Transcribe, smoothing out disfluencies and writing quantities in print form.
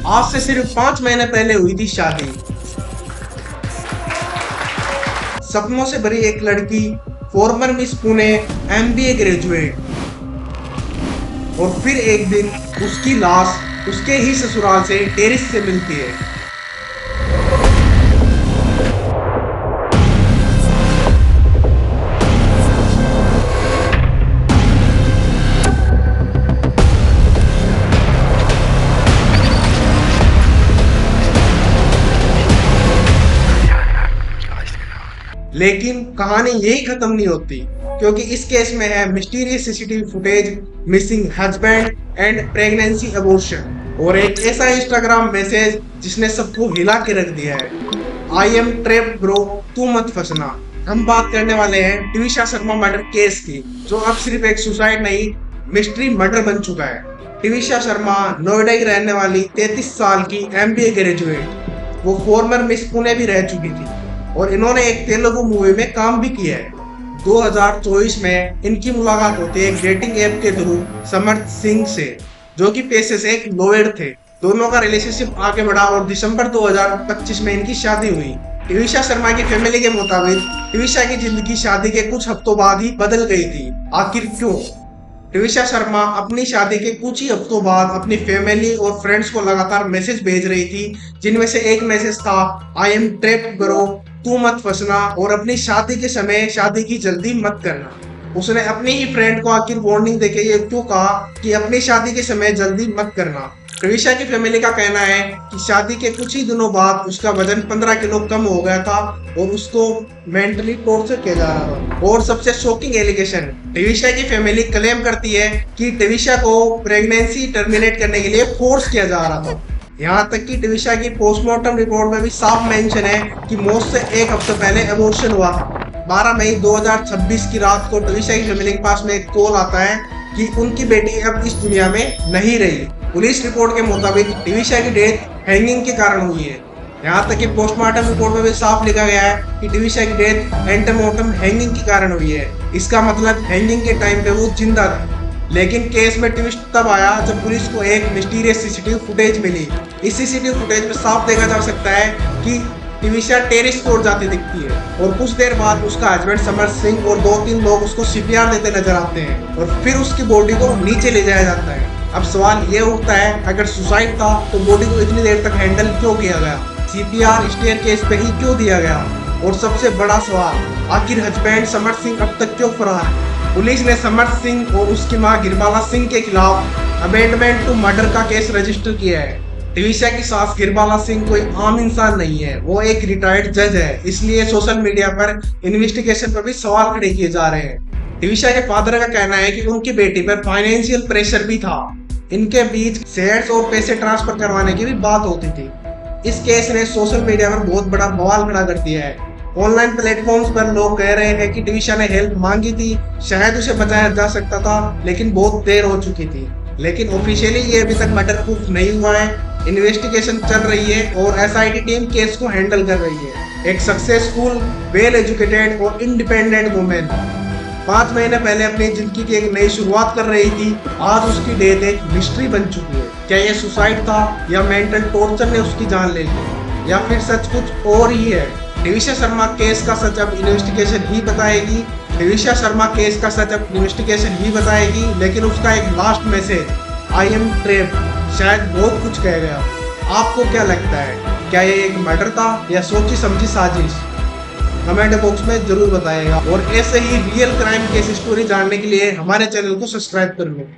आज से सिर्फ 5 महीने पहले हुई थी शादी। सपनों से भरी एक लड़की, farmer miss Pune, MBA graduate, और फिर एक दिन उसकी लाश उसके ही ससुराल से टेरिस से मिलती है। लेकिन कहानी यही खत्म नहीं होती, क्योंकि इस केस में है mysterious CCTV footage, missing husband and pregnancy abortion, और एक ऐसा इंस्टाग्राम मैसेज जिसने सबको हिला के रख दिया है। आई एम ट्रैप्ड ब्रो, तू मत फंसना। हम बात करने वाले हैं ट्विशा शर्मा मर्डर केस की, जो अब सिर्फ एक सुसाइड नहीं, मिस्ट्री मर्डर बन चुका है। ट्विशा शर्मा नोएडा की रहने वाली 33 साल की एमबीए ग्रेजुएट, वो फॉर्मर मिस पुणे भी रह चुकी थी, और इन्होंने एक तेलुगु मूवी में काम भी किया है। 2024 में इनकी मुलाकात होती है एक डेटिंग ऐप के थ्रू समर्थ सिंह से, जो कि पेशे से एक लॉयर थे। दोनों का रिलेशनशिप आगे बढ़ा और दिसंबर 2025 में इनकी शादी हुई। ट्विशा शर्मा की फैमिली के मुताबिक ट्विशा की जिंदगी शादी के कुछ हफ्तों बाद ही बदल गई थी। आखिर क्यों? ट्विशा शर्मा अपनी शादी के कुछ ही हफ्तों बाद अपनी फैमिली और फ्रेंड्स को लगातार मैसेज भेज रही थी, जिनमें से एक मैसेज था आई एम ट्रैप्ड ब्रो, तू मत फंसना, और अपनी शादी के समय शादी की जल्दी मत करना। उसने अपनी ही फ्रेंड को आखिर वार्निंग देके ये क्यों कहा कि अपनी शादी के समय जल्दी मत करना? ट्विशा की फैमिली का कहना है कि शादी के कुछ ही दिनों बाद उसका वजन 15 किलो कम हो गया था और उसको मेंटली टॉर्चर किया जा रहा था। और सबसे शॉकिंग एलिगेशन, ट्विशा की फैमिली क्लेम करती है कि ट्विशा को प्रेगनेंसी टर्मिनेट करने के लिए फोर्स किया जा रहा था। यहाँ तक कि ट्विशा की पोस्टमार्टम रिपोर्ट में भी साफ मेंशन है कि मौत से एक हफ्ते पहले अबॉर्शन हुआ। 12 मई 2026 की रात को ट्विशा की फैमिली के पास में एक कॉल आता है कि उनकी बेटी अब इस दुनिया में नहीं रही। पुलिस रिपोर्ट के मुताबिक ट्विशा की डेथ हैंगिंग के कारण हुई है। यहाँ तक कि पोस्टमार्टम रिपोर्ट में भी साफ लिखा गया है कि ट्विशा की डेथ एंटेमोर्टम हैंगिंग के कारण हुई है। इसका मतलब हैंगिंग के टाइम पे वो जिंदा थी। लेकिन केस में ट्विस्ट तब आया जब पुलिस को एक मिस्टीरियस सीसीटीवी फुटेज मिली। इस सीसीटीवी फुटेज में साफ देखा जा सकता है कि ट्विशा टेरिस तोड़ जाती दिखती है, और कुछ देर बाद उसका हस्बैंड समर सिंह और 2-3 लोग उसको सीपीआर देते नजर आते हैं, और फिर उसकी बॉडी को नीचे ले जाया जाता है। अब सवाल ये उठता है, अगर सुसाइड था तो बॉडी को इतनी देर तक हैंडल क्यों किया गया? सीपीआर स्टेयरकेस पे ही क्यों दिया गया? और सबसे बड़ा सवाल, आखिर हस्बैंड समर सिंह अब तक क्यों फरार है? पुलिस ने समर सिंह और उसकी मां गिरबाला सिंह के खिलाफ अमेंडमेंट टू मर्डर का केस रजिस्टर किया है। ट्विशा की सास गिरबाला सिंह कोई आम इंसान नहीं है, वो एक रिटायर्ड जज है, इसलिए सोशल मीडिया पर इन्वेस्टिगेशन पर भी सवाल खड़े किए जा रहे हैं। ट्विशा के फादर का कहना है कि उनकी बेटी पर फाइनेंशियल प्रेशर भी था। इनके बीच शेयर्स और पैसे ट्रांसफर करवाने की भी बात होती थी। इस केस ने सोशल मीडिया पर बहुत बड़ा बवाल खड़ा कर दिया है। ऑनलाइन प्लेटफॉर्म्स पर लोग कह रहे हैं कि ट्विशा ने हेल्प मांगी थी, शायद उसे बचाया जा सकता था, लेकिन बहुत देर हो चुकी थी। लेकिन ऑफिशियली ये अभी तक मर्डर प्रूफ नहीं हुआ है। इन्वेस्टिगेशन चल रही है और एसआईटी टीम केस को हैंडल कर रही है। एक सक्सेसफुल, वेल एजुकेटेड और इंडिपेंडेंट वुमेन 5 महीने पहले अपनी जिंदगी की एक नई शुरुआत कर रही थी, आज उसकी डेथ एक मिस्ट्री बन चुकी है। क्या ये सुसाइड था, या मेंटल टॉर्चर ने उसकी जान ले ली, या फिर सच कुछ और ही है? ट्विशा शर्मा केस का सच अब इन्वेस्टिगेशन ही बताएगी। ट्विशा शर्मा केस का सच अब इन्वेस्टिगेशन ही बताएगी, लेकिन उसका एक last message, I am trapped, शायद बहुत कुछ कह गया। आपको क्या लगता है, क्या ये एक मर्डर था या सोची समझी साजिश? कमेंट बॉक्स में जरूर बताइएगा, और ऐसे ही रियल क्राइम केस स्टोरी जानने के लिए हमारे चैनल को सब्सक्राइब कर लो।